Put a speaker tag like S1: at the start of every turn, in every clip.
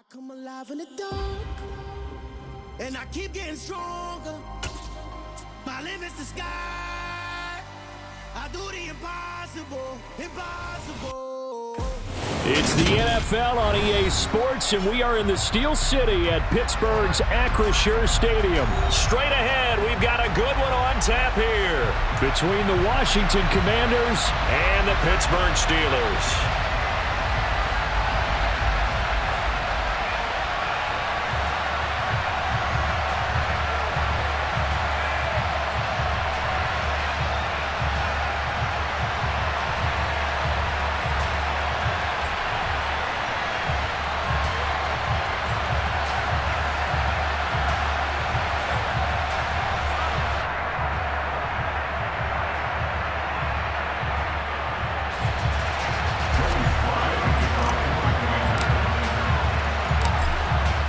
S1: Come alive in the dark, and I keep getting stronger. My limit's the sky. I do the impossible, impossible.
S2: It's the NFL on EA Sports, and we are in the Steel City at Pittsburgh's Acrisure Stadium. Straight ahead, we've got a good one on tap here between the Washington Commanders and the Pittsburgh Steelers.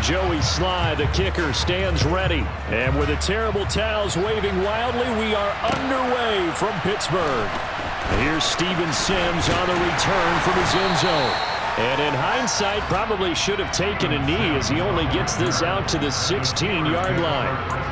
S2: Joey Sly, the kicker, stands ready. And with the terrible towels waving wildly, we are underway from Pittsburgh. Here's Steven Sims on the return from his end zone. And in hindsight, probably should have taken a knee as he only gets this out to the 16-yard line.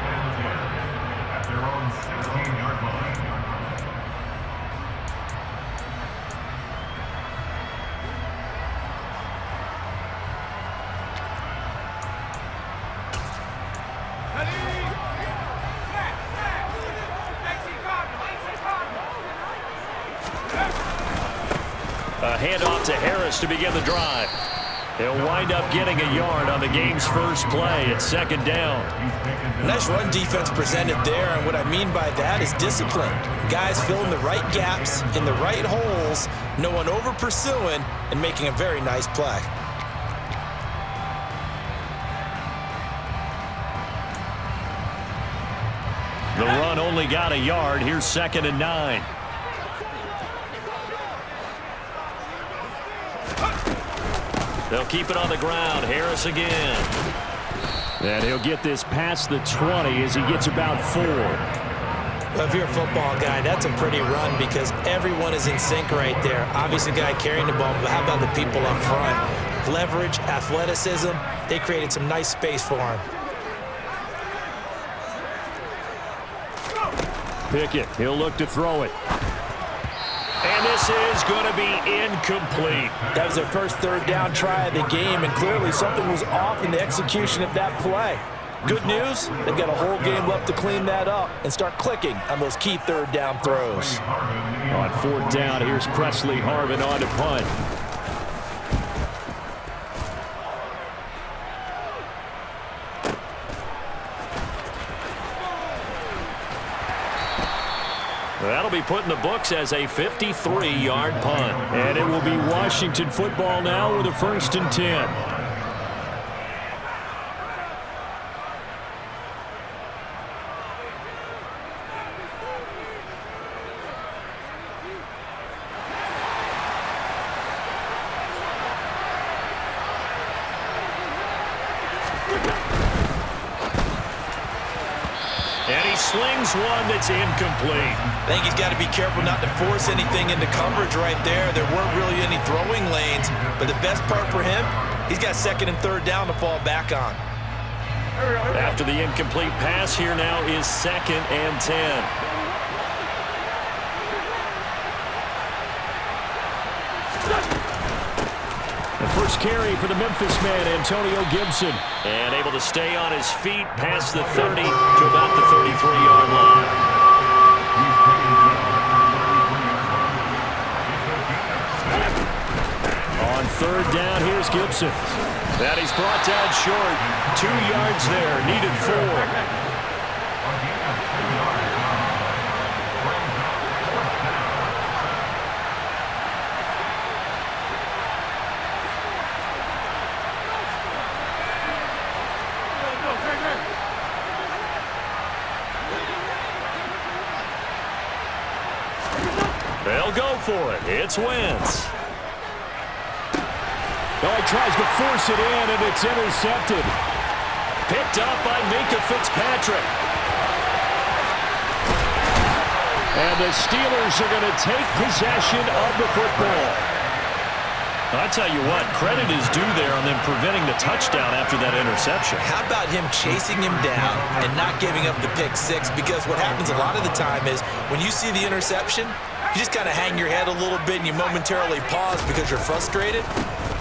S2: A handoff to Harris to begin the drive. He'll wind up getting a yard on the game's first play at second down.
S3: Nice run defense presented there, and what I mean by that is discipline. Guys filling the right gaps in the right holes, no one over pursuing, and making a very nice play.
S2: The run only got a yard. Here's 2nd and 9. They'll keep it on the ground. Harris again. And he'll get this past the 20 as he gets about 4.
S3: Well, if you're a football guy, that's a pretty run because everyone is in sync right there. Obviously, the guy carrying the ball, but how about the people up front? Leverage, athleticism, they created some nice space for him.
S2: Pickett, he'll look to throw it. And this is going to be incomplete.
S3: That was their first third down try of the game, and clearly something was off in the execution of that play. Good news, they've got a whole game left to clean that up and start clicking on those key third down throws.
S2: On 4th down, here's Presley Harvin on to punt. That'll be put in the books as a 53-yard punt. And it will be Washington football now with a 1st and 10. And he slings one that's incomplete.
S3: I think he's got to be careful not to force anything into coverage right there. There weren't really any throwing lanes, but the best part for him, he's got 2nd and 3rd down to fall back on.
S2: After the incomplete pass, here now is 2nd and 10. The first carry for the Memphis man, Antonio Gibson. And able to stay on his feet past the 30 to about the 33-yard line. On 3rd down, here's Gibson. That he's brought down short. 2 yards there, needed 4. They'll go for it. It's Wentz. Oh, he tries to force it in, and it's intercepted. Picked up by Minka Fitzpatrick. And the Steelers are going to take possession of the football. I tell you what, credit is due there on them preventing the touchdown after that interception.
S3: How about him chasing him down and not giving up the pick six? Because what happens a lot of the time is when you see the interception, you just kind of hang your head a little bit and you momentarily pause because you're frustrated.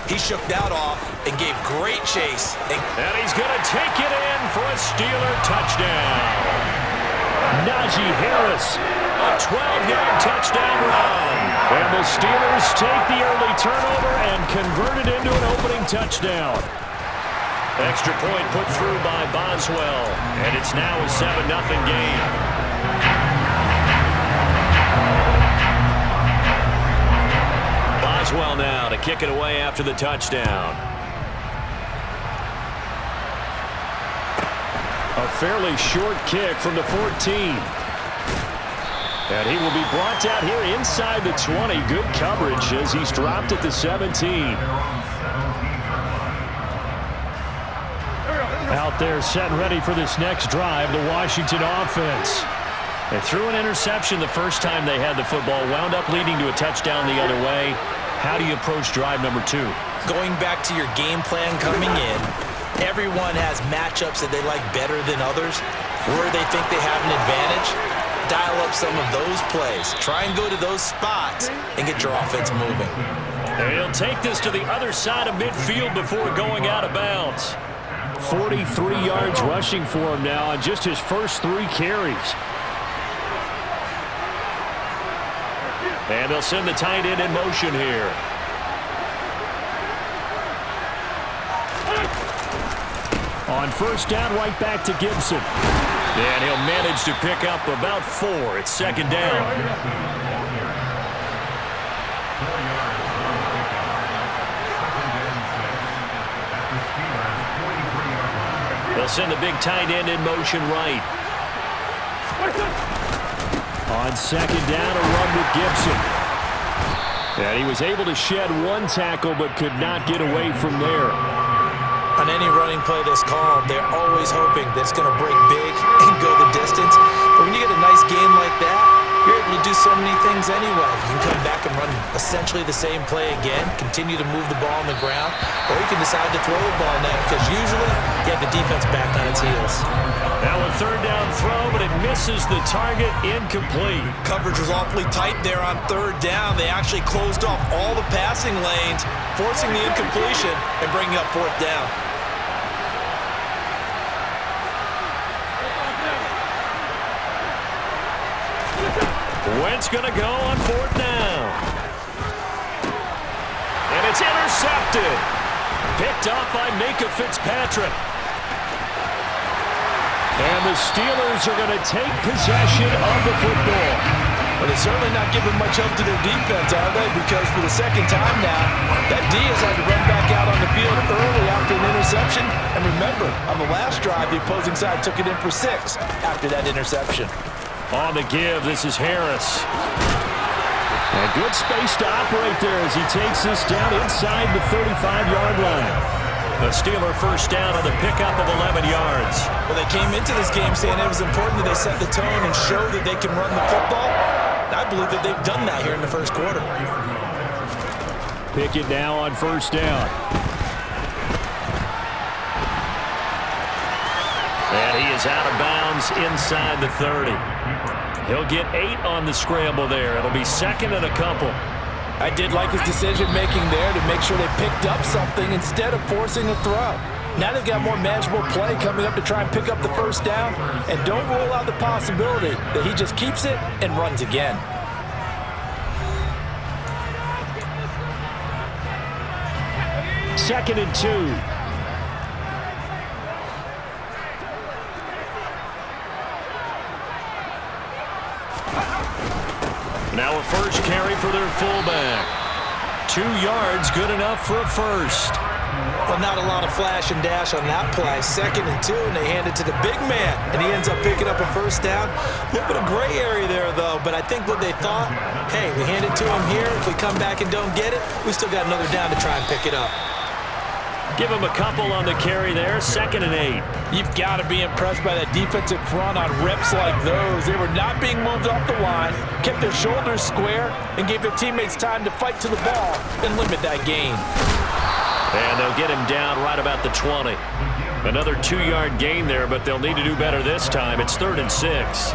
S3: He shook that off and gave great chase.
S2: And he's going to take it in for a Steeler touchdown. Najee Harris, a 12-yard touchdown run. And the Steelers take the early turnover and convert it into an opening touchdown. Extra point put through by Boswell. And it's now a 7-0 game. Boswell now to kick it away after the touchdown. A fairly short kick from the 14. And he will be brought down here inside the 20. Good coverage as he's dropped at the 17. Out there set and ready for this next drive, the Washington offense. They threw an interception the first time they had the football, wound up leading to a touchdown the other way. How do you approach drive number 2?
S3: Going back to your game plan coming in, everyone has matchups that they like better than others, where they think they have an advantage. Dial up some of those plays. Try and go to those spots and get your offense moving.
S2: And he'll take this to the other side of midfield before going out of bounds. 43 yards rushing for him now on just his first 3 carries. And they'll send the tight end in motion here. On first down, right back to Gibson. And he'll manage to pick up about 4. It's second down. They'll send the big tight end in motion right. On second down, a run with Gibson. And he was able to shed 1 tackle but could not get away from there.
S3: On any running play that's called, they're always hoping that it's going to break big and go the distance. But when you get a nice game like that, you're able to do so many things anyway. You can come back and run essentially the same play again, continue to move the ball on the ground, or you can decide to throw the ball now because usually you have the defense back on its heels.
S2: Now a third down throw, but it misses the target, incomplete.
S3: Coverage was awfully tight there on third down. They actually closed off all the passing lanes, forcing the incompletion and bringing up fourth down.
S2: Wentz going to go on fourth down. And it's intercepted. Picked up by Minka Fitzpatrick. And the Steelers are going to take possession of the football.
S3: Well, they're certainly not giving much help to their defense, are they? Because for the second time now, that D has had to run back out on the field early after an interception. And remember, on the last drive, the opposing side took it in for 6 after that interception.
S2: On the give, this is Harris. And good space to operate there as he takes this down inside the 35-yard line. The Steeler first down on the pickup of 11 yards.
S3: Well, they came into this game saying it was important that they set the tone and show that they can run the football. And I believe that they've done that here in the first quarter.
S2: Pickett now on first down. And he is out of bounds inside the 30. He'll get 8 on the scramble there. It'll be second and a couple.
S3: I did like his decision-making there to make sure they picked up something instead of forcing a throw. Now they've got more manageable play coming up to try and pick up the first down, and don't rule out the possibility that he just keeps it and runs again.
S2: Second and 2. Now a first carry for their fullback. 2 yards, good enough for a first.
S3: Well, not a lot of flash and dash on that play. Second and 2, and they hand it to the big man, and he ends up picking up a first down. A little bit of gray area there, though, but I think what they thought, hey, we hand it to him here. If we come back and don't get it, we still got another down to try and pick it up.
S2: Give him a couple on the carry there, 2nd and 8.
S3: You've got to be impressed by that defensive front on reps like those. They were not being moved off the line, kept their shoulders square, and gave their teammates time to fight to the ball and limit that gain.
S2: And they'll get him down right about the 20. Another 2-yard gain there, but they'll need to do better this time. It's 3rd and 6.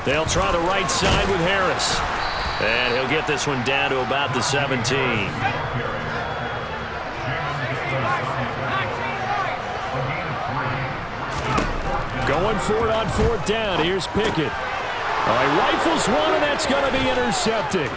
S2: They'll try the right side with Harris. And he'll get this one down to about the 17. Going for it on 4th down. Here's Pickett. All right, rifles one, and that's going to be intercepted.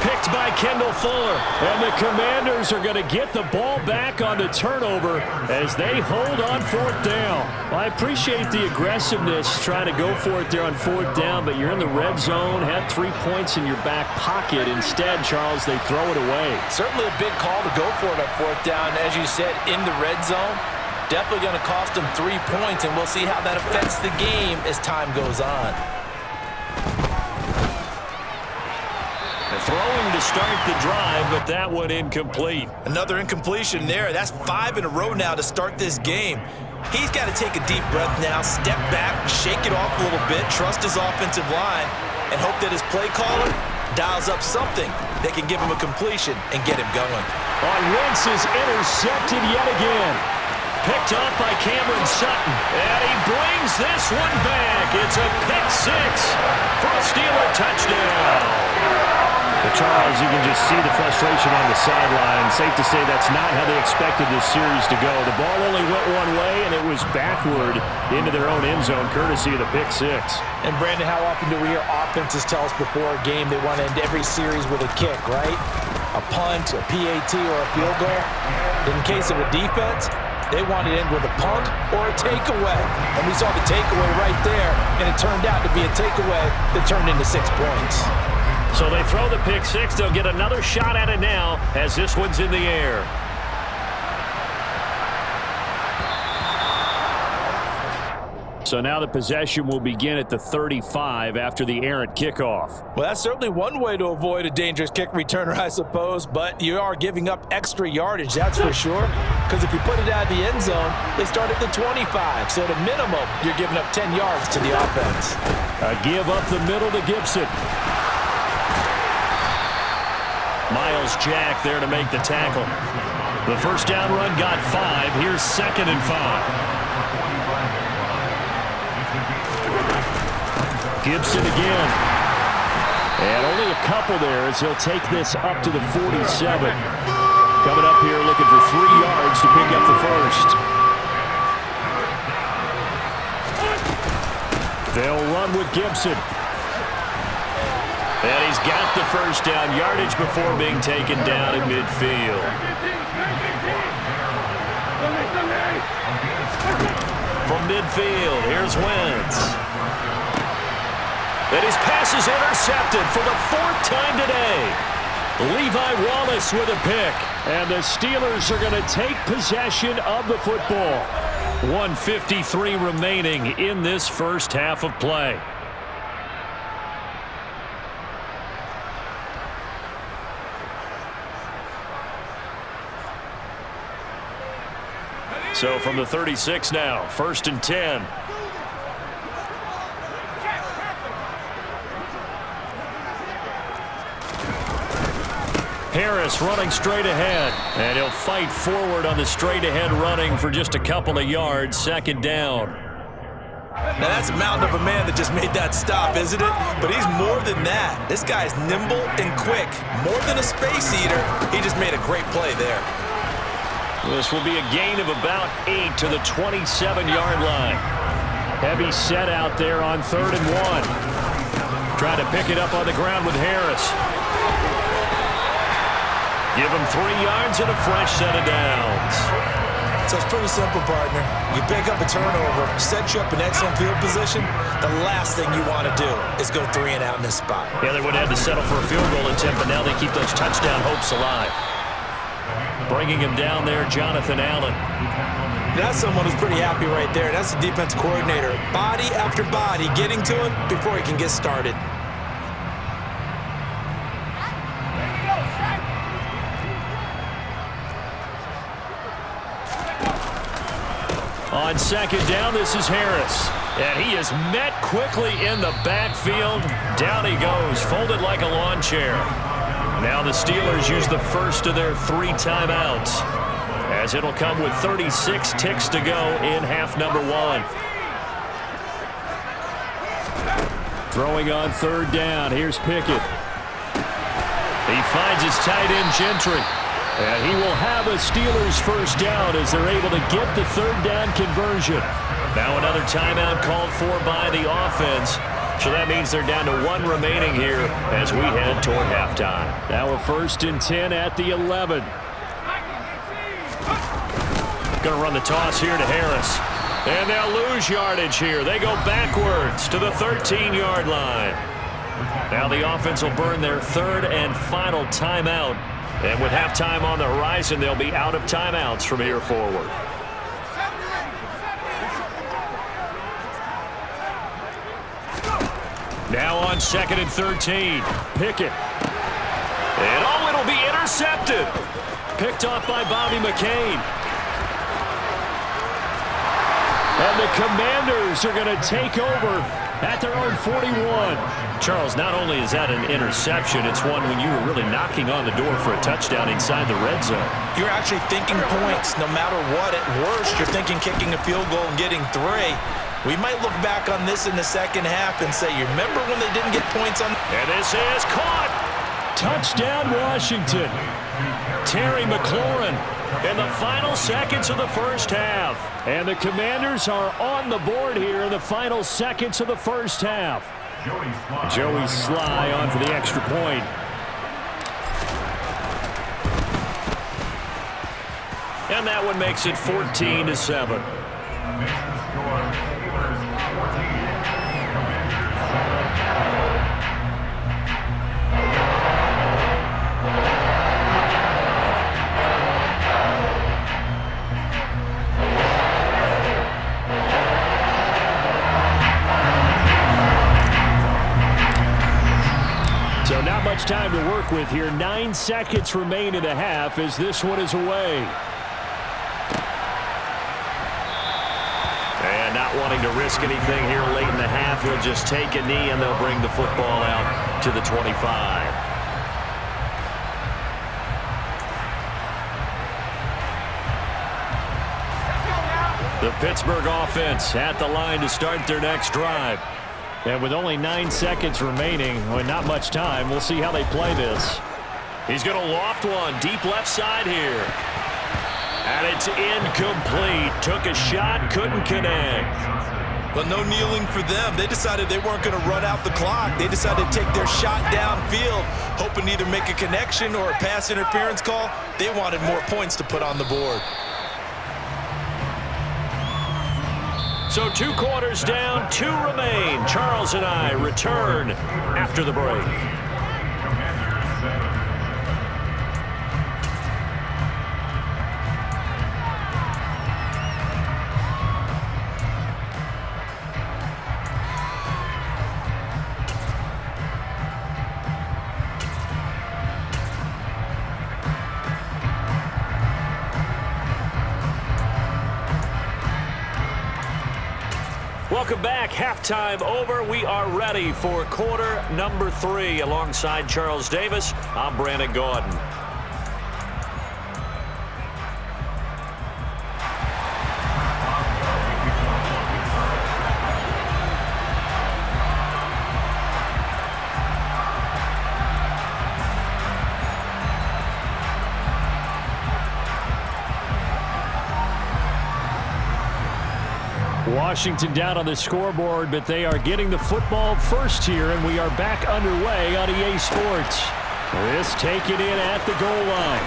S2: Picked by Kendall Fuller. And the Commanders are going to get the ball back on the turnover as they hold on 4th down. Well, I appreciate the aggressiveness trying to go for it there on 4th down, but you're in the red zone, had 3 points in your back pocket. Instead, Charles, they throw it away.
S3: Certainly a big call to go for it on 4th down. As you said, in the red zone, definitely going to cost them 3 points, and we'll see how that affects the game as time goes on.
S2: Throwing to start the drive, but that one incomplete.
S3: Another incompletion there. That's 5 in a row now to start this game. He's got to take a deep breath now, step back, shake it off a little bit, trust his offensive line, and hope that his play caller dials up something that can give him a completion and get him going.
S2: Wentz is intercepted yet again. Picked up by Cameron Sutton, and he brings this one back. It's a pick 6 for a Steeler touchdown. But Charles, you can just see the frustration on the sideline. Safe to say that's not how they expected this series to go. The ball only went one way, and it was backward into their own end zone, courtesy of the pick 6.
S3: And, Brandon, how often do we hear offenses tell us before a game they want to end every series with a kick, right? A punt, a PAT, or a field goal. In case of a defense, they want to end with a punt or a takeaway. And we saw the takeaway right there, and it turned out to be a takeaway that turned into 6 points.
S2: So they throw the pick 6. They'll get another shot at it now as this one's in the air. So now the possession will begin at the 35 after the errant kickoff.
S3: Well, that's certainly one way to avoid a dangerous kick returner, I suppose, but you are giving up extra yardage, that's for sure, because if you put it out of the end zone, they start at the 25, so at a minimum, you're giving up 10 yards to the offense.
S2: A give up the middle to Gibson. Myles Jack there to make the tackle. The first down run got 5. Here's 2nd and 5. Gibson again. And only a couple there as he'll take this up to the 47. Coming up here looking for 3 yards to pick up the first. They'll run with Gibson. And he's got the first down, yardage before being taken down in midfield. From midfield, here's Wentz. And his pass is intercepted for the 4th time today. Levi Wallace with a pick. And the Steelers are going to take possession of the football. 1:53 remaining in this first half of play. So from the 36 now, 1st and 10. Harris running straight ahead, and he'll fight forward on the straight ahead running for just a couple of yards, 2nd down.
S3: Now that's a mountain of a man that just made that stop, isn't it? But he's more than that. This guy's nimble and quick. More than a space eater, he just made a great play there.
S2: This will be a gain of about 8 to the 27-yard line. Heavy set out there on 3rd and 1. Trying to pick it up on the ground with Harris. Give him 3 yards and a fresh set of downs.
S3: So it's pretty simple, partner. You pick up a turnover, set you up in excellent field position. The last thing you want to do is go 3 and out in this spot.
S2: Yeah, they would have to settle for a field goal attempt, but now they keep those touchdown hopes alive. Bringing him down there, Jonathan Allen.
S3: That's someone who's pretty happy right there. That's the defense coordinator. Body after body getting to him before he can get started.
S2: On second down, this is Harris. And he is met quickly in the backfield. Down he goes, folded like a lawn chair. Now the Steelers use the first of their 3 timeouts, as it'll come with 36 ticks to go in half number 1. Throwing on third down, here's Pickett. He finds his tight end Gentry. And he will have a Steelers first down as they're able to get the third down conversion. Now another timeout called for by the offense. So that means they're down to 1 remaining here as we head toward halftime. Now a 1st and 10 at the 11. Going to run the toss here to Harris. And they'll lose yardage here. They go backwards to the 13-yard line. Now the offense will burn their 3rd and final timeout. And with halftime on the horizon, they'll be out of timeouts from here forward. Now on 2nd and 13, Pickett. And oh, it'll be intercepted. Picked off by Bobby McCain. And the Commanders are going to take over at their own 41. Charles, not only is that an interception, it's one when you were really knocking on the door for a touchdown inside the red zone.
S3: You're actually thinking points no matter what. At worst, you're thinking kicking a field goal and getting 3. We might look back on this in the second half and say, you remember when they didn't get points on?
S2: And this is caught. Touchdown, Washington. Terry McLaurin in the final seconds of the first half. And the Commanders are on the board here in the final seconds of the first half. Joey Sly on for the extra point. And that one makes it 14-7. So not much time to work with here. 9 seconds remain in the half as this one is away. And not wanting to risk anything here late in the half, he'll just take a knee and they'll bring the football out to the 25. The Pittsburgh offense at the line to start their next drive. And with only 9 seconds remaining, well, not much time, we'll see how they play this. He's going to loft one deep left side here. And it's incomplete. Took a shot, couldn't connect.
S3: Well, no kneeling for them. They decided they weren't going to run out the clock. They decided to take their shot downfield, hoping to either make a connection or a pass interference call. They wanted more points to put on the board.
S2: So 2 quarters down, 2 remain. Charles and I return after the break. Welcome back. Halftime over. We are ready for quarter number 3. Alongside Charles Davis, I'm Brandon Gaudin. Washington down on the scoreboard, but they are getting the football first here, and we are back underway on EA Sports. This taken in at the goal line.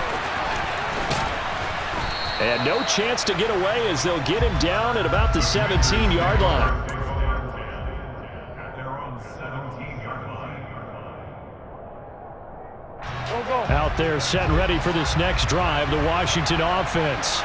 S2: And no chance to get away as they'll get him down at about the 17-yard line.
S4: Go, go.
S2: Out there set and ready for this next drive, the Washington offense.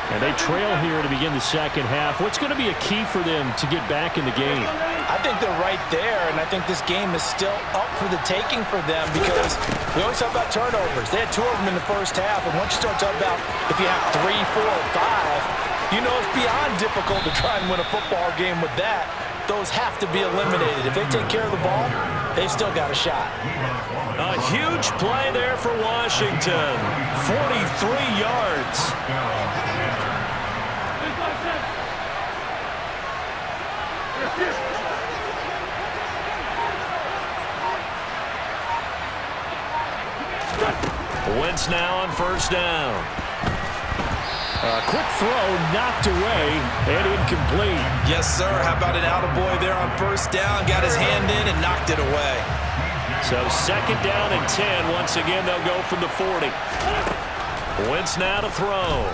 S2: And they trail here to begin the second half. What's going to be a key for them to get back in the game?
S3: I think they're right there, and I think this game is still up for the taking for them because we always talk about turnovers. They had 2 of them in the first half, and once you start talking about if you have 3, 4, or 5, you know it's beyond difficult to try and win a football game with that. Those have to be eliminated. If they take care of the ball, they've still got a shot.
S2: A huge play there for Washington. 43 yards. Wentz now on first down. A quick throw knocked away and incomplete.
S3: Yes, sir. How about an attaboy there on first down? Got his hand in and knocked it away.
S2: So second down and 10. Once again, they'll go from the 40. Wentz now to throw.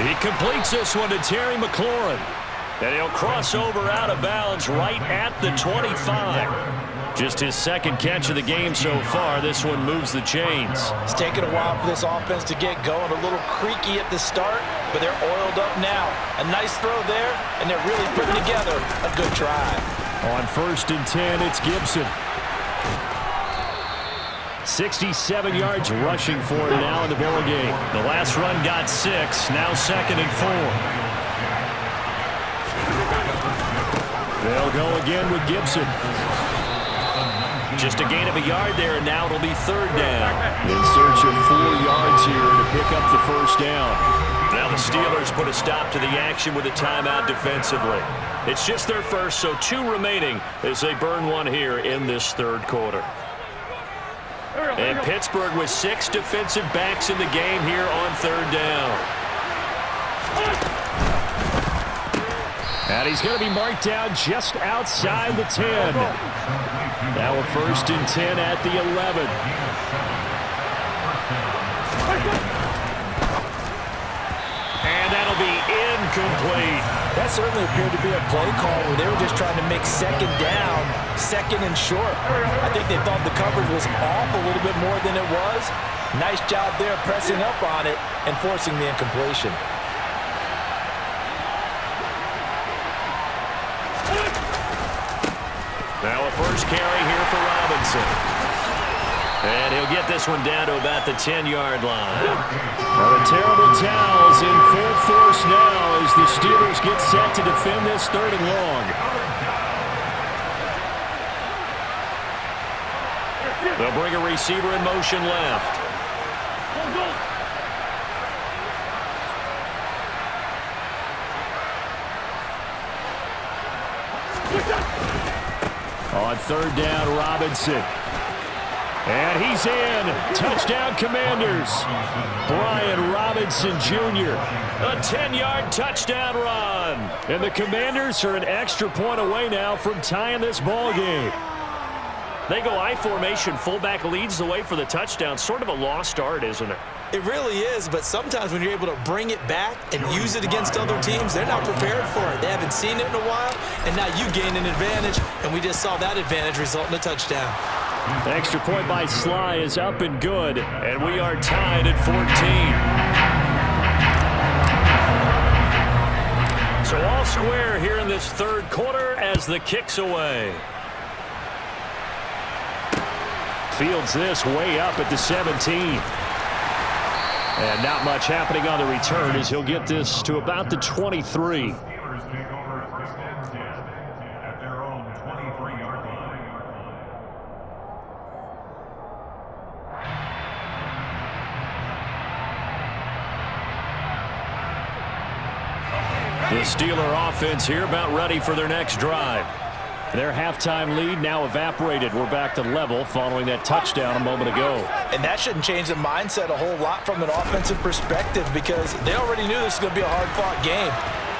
S2: He completes this one to Terry McLaurin. And he'll cross over out of bounds right at the 25. Just his second catch of the game so far. This one moves the chains.
S3: It's taken a while for this offense to get going. A little creaky at the start, but they're oiled up now. A nice throw there, and they're really putting together a good drive.
S2: On first and 10, it's Gibson. 67 yards rushing for him now in the ball game. The last run got 6, now second and 4. They'll go again with Gibson. Just a gain of a yard there, and now it'll be third down. In search of 4 yards here to pick up the first down. Now the Steelers put a stop to the action with a timeout defensively. It's just their first, so 2 remaining as they burn one here in this third quarter. And Pittsburgh with 6 defensive backs in the game here on third down. And he's going to be marked down just outside the 10. Now a first and 10 at the 11. And that'll be incomplete.
S3: That certainly appeared to be a play call where they were just trying to make second down, second and short. I think they thought the coverage was off a little bit more than it was. Nice job there pressing up on it and forcing the incompletion.
S2: Now a first carry here for Robinson. And he'll get this one down to about the 10-yard line. Well, the terrible towels in full force now as the Steelers get set to defend this third and long. They'll bring a receiver in motion left. On third down, Robinson. And he's in. Touchdown, Commanders. Brian Robinson Jr. A 10-yard touchdown run. And the Commanders are an extra point away now from tying this ball game. They go I formation. Fullback leads the way for the touchdown. Sort of a lost art, isn't it?
S3: It really is, but sometimes when you're able to bring it back and use it against other teams, they're not prepared for it. They haven't seen it in a while, and now you gain an advantage, and we just saw that advantage result in a touchdown.
S2: The extra point by Sly is up and good, and we are tied at 14. So all square here in this third quarter as the kick's away. Fields this way up at the 17. And not much happening on the return as he'll get this to about the 23. The Steeler offense here about ready for their next drive. Their halftime lead now evaporated. We're back to level following that touchdown a moment ago.
S3: And that shouldn't change the mindset a whole lot from an offensive perspective because they already knew this was going to be a hard-fought game.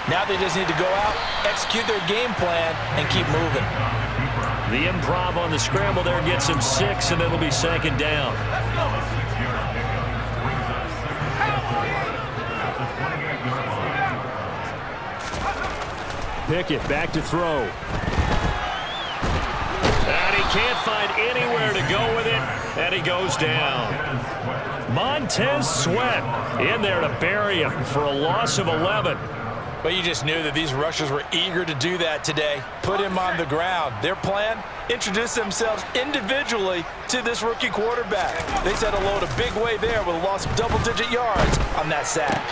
S3: Now they just need to go out, execute their game plan, and keep moving.
S2: The improv on the scramble there gets him 6, and it'll be second down. Pickett back to throw. And he can't find anywhere to go with it, and he goes down. Montez Sweat in there to bury him for a loss of 11.
S3: But you just knew that these rushers were eager to do that today. Put him on the ground. Their plan, introduce themselves individually to this rookie quarterback. They set a load a big way there with a loss of double-digit yards on that sack.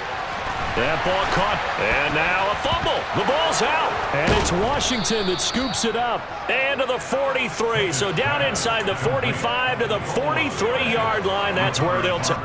S2: That ball caught, and now a fumble. The ball's out, and it's Washington that scoops it up. And to the 43, so down inside the 45 to the 43-yard line. That's where they'll take.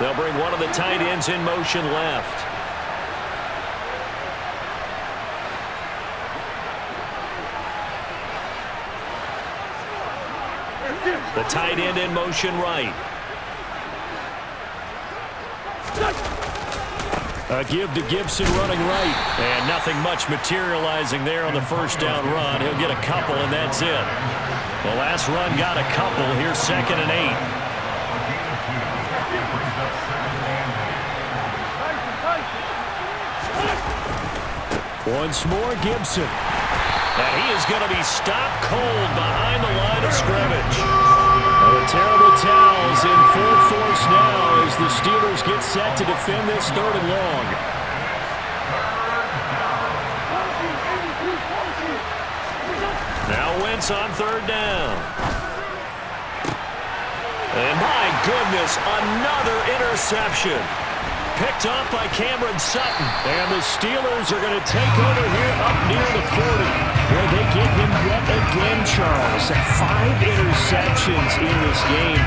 S2: They'll bring one of the tight ends in motion left. The tight end in motion right. A give to Gibson running right. And nothing much materializing there on the first down run. He'll get a couple, and that's it. The last run got a couple. Here's 2nd and 8. Once more, Gibson. And he is going to be stopped cold behind the line of scrimmage. The terrible towels in full force now as the Steelers get set to defend this 3rd and long. Now Wentz on 3rd down. And my goodness, another interception. Picked off by Cameron Sutton. And the Steelers are going to take over here up near the 40. Where they get him yet again, Charles. 5 interceptions in this game.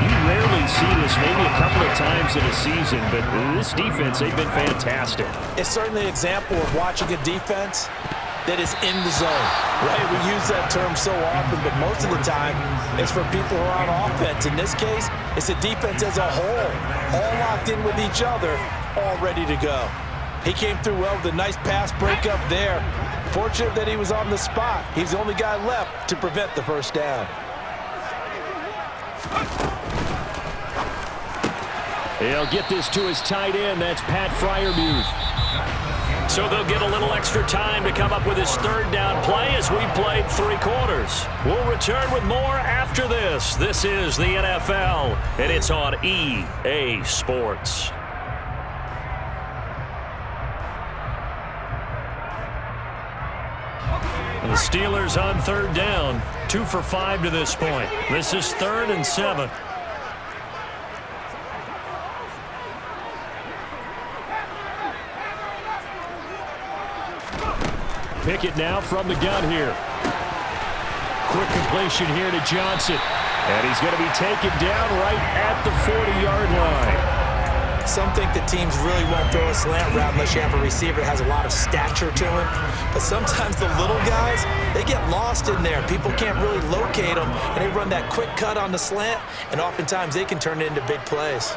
S2: You rarely see this, maybe a couple of times in a season, but this defense, they've been fantastic.
S3: It's certainly an example of watching a defense that is in the zone, right? We use that term so often, but most of the time it's for people who are on offense. In this case, it's the defense as a whole, all locked in with each other, all ready to go. He came through well with a nice pass breakup there. Fortunate that he was on the spot. He's the only guy left to prevent the first down.
S2: He'll get this to his tight end. That's Pat Freiermuth. So they'll get a little extra time to come up with his 3rd down play as we played 3 quarters. We'll return with more after this. This is the NFL, and it's on EA Sports. The Steelers on 3rd down, 2 for 5 to this point. This is 3rd and 7. Pickett now from the gun here. Quick completion here to Johnson. And he's going to be taken down right at the 40-yard line.
S3: Some think the teams really won't throw a slant route unless you have a receiver that has a lot of stature to him. But sometimes the little guys, they get lost in there. People can't really locate them, and they run that quick cut on the slant, and oftentimes they can turn it into big plays.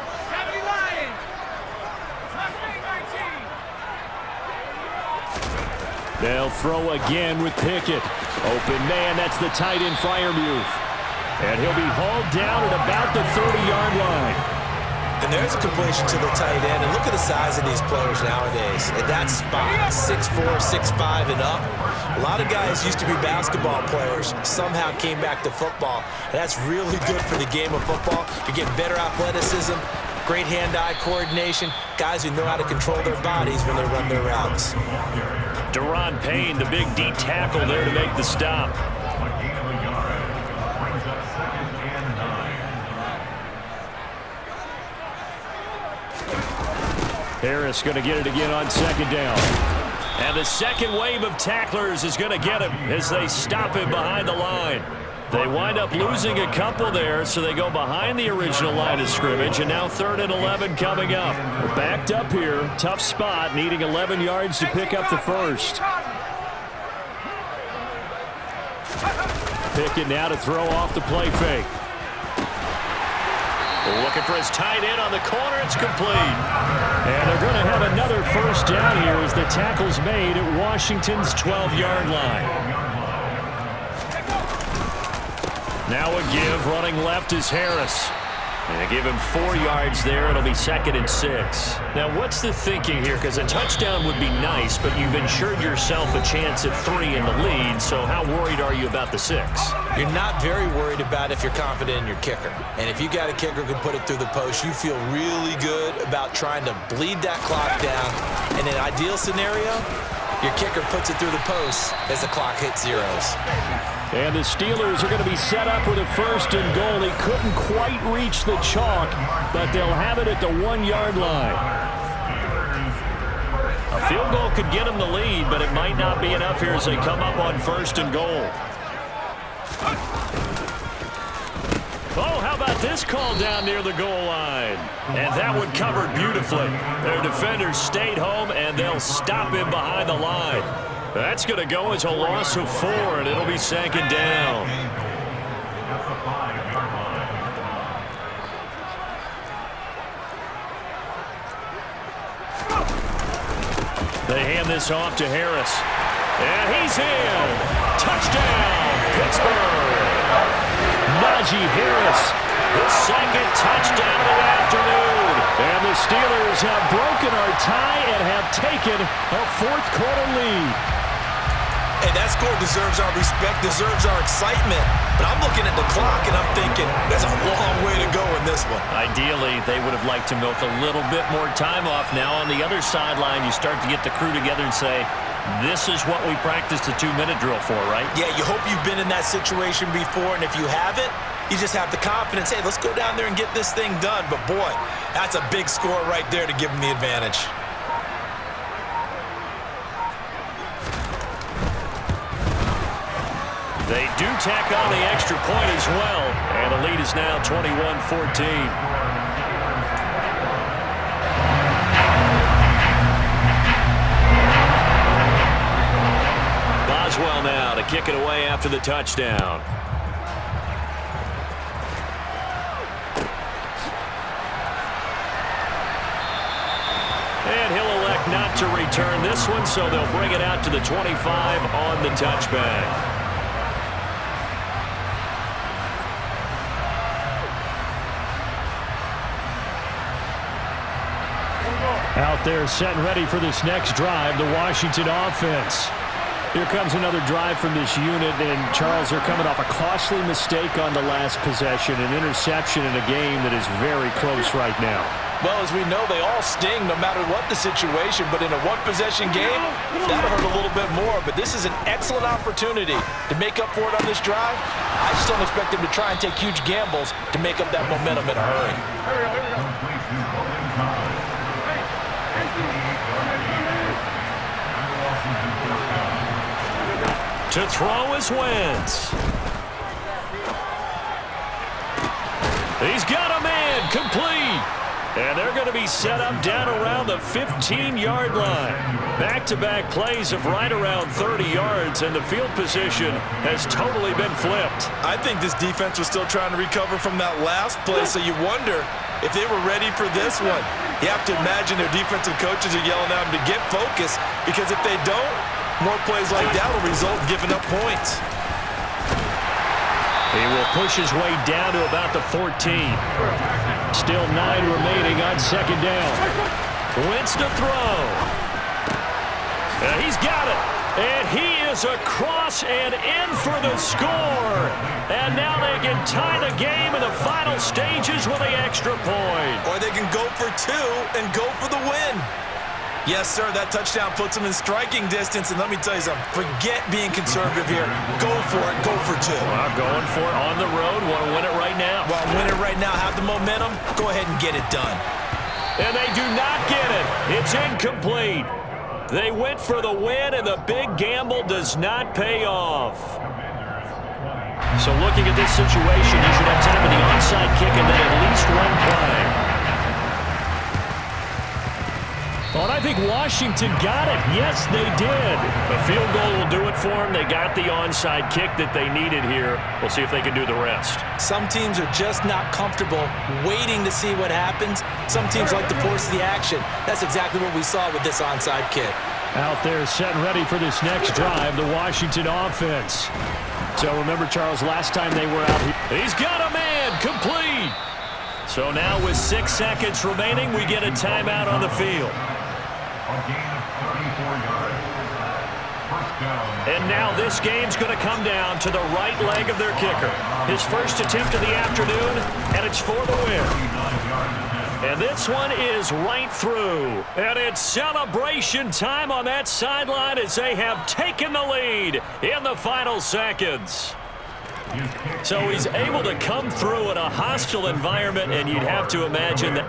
S2: They'll throw again with Pickett. Open man, that's the tight end Freiermuth. And he'll be hauled down at about the 30-yard line.
S3: And there's a completion to the tight end. And look at the size of these players nowadays. At that spot, 6'4", 6'5", and up. A lot of guys used to be basketball players, somehow came back to football. And that's really good for the game of football. You're getting better athleticism, great hand-eye coordination, guys who know how to control their bodies when they run their routes.
S2: Deron Payne, the big D tackle there to make the stop. Harris going to get it again on 2nd down. And the second wave of tacklers is going to get him as they stop him behind the line. They wind up losing a couple there, so they go behind the original line of scrimmage, and now 3rd and 11 coming up. Backed up here, tough spot, needing 11 yards to pick up the first. Pickett now to throw off the play fake. Looking for his tight end on the corner. It's complete. And they're going to have another first down here as the tackle's made at Washington's 12-yard line. Now a give. Running left is Harris. And they give him 4 yards there. It'll be 2nd and 6. Now, what's the thinking here? Because a touchdown would be nice, but you've ensured yourself a chance at 3 in the lead. So how worried are you about the 6?
S3: You're not very worried about if you're confident in your kicker. And if you got a kicker who can put it through the post, you feel really good about trying to bleed that clock down. In an ideal scenario, your kicker puts it through the post as the clock hits zeros.
S2: And the Steelers are going to be set up with a 1st and goal. They couldn't quite reach the chalk, but they'll have it at the 1-yard line. A field goal could get them the lead, but it might not be enough here as they come up on 1st and goal. Oh, how about this call down near the goal line? And that one covered beautifully. Their defenders stayed home, and they'll stop him behind the line. That's going to go as a loss of 4, and it'll be 2nd down. They hand this off to Harris. And he's in. Touchdown, Pittsburgh. Najee Harris, his 2nd touchdown of the afternoon. And the Steelers have broken our tie and have taken a 4th-quarter lead.
S3: Hey, that score deserves our respect, deserves our excitement. But I'm looking at the clock, and I'm thinking there's a long way to go in this one.
S2: Ideally, they would have liked to milk a little bit more time off. Now on the other sideline, you start to get the crew together and say, this is what we practiced the 2-minute drill for, right?
S3: Yeah, you hope you've been in that situation before, and if you haven't, you just have the confidence, hey, let's go down there and get this thing done. But, boy, that's a big score right there to give them the advantage.
S2: They do tack on the extra point as well, and the lead is now 21-14. Boswell now to kick it away after the touchdown. And he'll elect not to return this one, so they'll bring it out to the 25 on the touchback. Out there set and ready for this next drive, the Washington offense. Here comes another drive from this unit, and Charles, they're coming off a costly mistake on the last possession, an interception in a game that is very close right now.
S3: Well, as we know, they all sting no matter what the situation, but in a one-possession game, that'll hurt a little bit more. But this is an excellent opportunity to make up for it on this drive. I just don't expect them to try and take huge gambles to make up that momentum in a hurry.
S2: To throw is Wentz. He's got a man, complete. And they're going to be set up down around the 15-yard line. Back-to-back plays of right around 30 yards, and the field position has totally been flipped.
S3: I think this defense was still trying to recover from that last play, so you wonder if they were ready for this one. You have to imagine their defensive coaches are yelling at them to get focused, because if they don't, more plays like that will result in giving up points.
S2: He will push his way down to about the 14. Still 9 remaining on 2nd down. Wentz to throw. He's got it. And he is across and in for the score. And now they can tie the game in the final stages with the extra point.
S3: Or they can go for 2 and go for the win. Yes, sir, that touchdown puts them in striking distance. And let me tell you something, forget being conservative here. Go for it, go for 2.
S2: Well, going for it on the road. Want to win it right now.
S3: Well, win it right now, have the momentum. Go ahead and get it done.
S2: And they do not get it. It's incomplete. They went for the win, and the big gamble does not pay off. So looking at this situation, you should have time for the onside kick and then at least one play. Oh, and I think Washington got it. Yes, they did. A field goal will do it for them. They got the onside kick that they needed here. We'll see if they can do the rest.
S3: Some teams are just not comfortable waiting to see what happens. Some teams like to force the action. That's exactly what we saw with this onside kick.
S2: Out there set and ready for this next drive, the Washington offense. So remember, Charles, last time they were out here. He's got a man, complete. So now with 6 seconds remaining, we get a timeout on the field.
S4: A gain of 34 yards. First down.
S2: And now this game's going to come down to the right leg of their kicker. His first attempt of the afternoon, and it's for the win. And this one is right through. And it's celebration time on that sideline as they have taken the lead in the final seconds. So he's able to come through in a hostile environment, and you'd have to imagine that.